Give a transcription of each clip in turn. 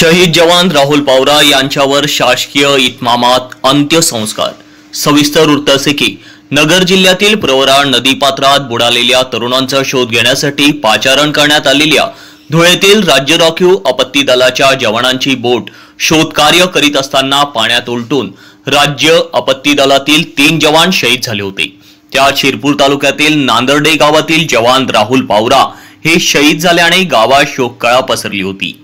शहीद जवान राहुल पावरा यांच्यावर शासकीय इतमामात अंत्यसंस्कार। सविस्तर वृत्त असे की नगर जिल्ह्यातील प्रवरा नदीपात्रात बुडालेल्या तरुणांचा शोध घेण्यासाठी पाचारण करण्यात आलेल्या धुळ्यातील राज्य राखीव आपत्ती दलाच्या जवानांची बोट शोधकार्य करीत असताना पाण्यात उलटून राज्य आपत्ती दलातील 3 जवान शहीद झाले होते। त्या शिरपूर तालुक्यातील नांदर्डे गावातील जवान राहुल पावरा हे शहीद झाल्याने गावात शोककळा पसरली होती।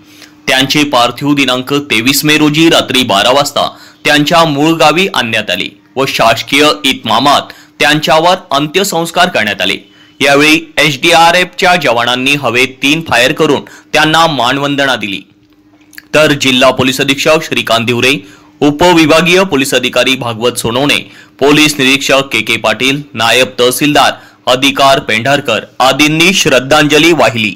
त्यांचे पार्थिव दिनांक 23 मे रोजी रात्री 12 वाजता त्यांच्या मूळ गावी आणण्यात आले व शासकीय इतमामात त्यांच्यावर अंत्यसंस्कार करण्यात आले। यावेळी एसडीआरएफच्या जवानांनी हवेत 3 फायर करून त्यांना मानवंदना दिली। तर जिल्हा पोलीस अधीक्षक श्रीकांत दिवरे, उपविभागीय पोलीस अधिकारी भागवत सोनवणे, पोलीस निरीक्षक के पाटील, नायब तहसीलदार अधिकार पेंढारकर आदींनी श्रद्धांजली वाहिली।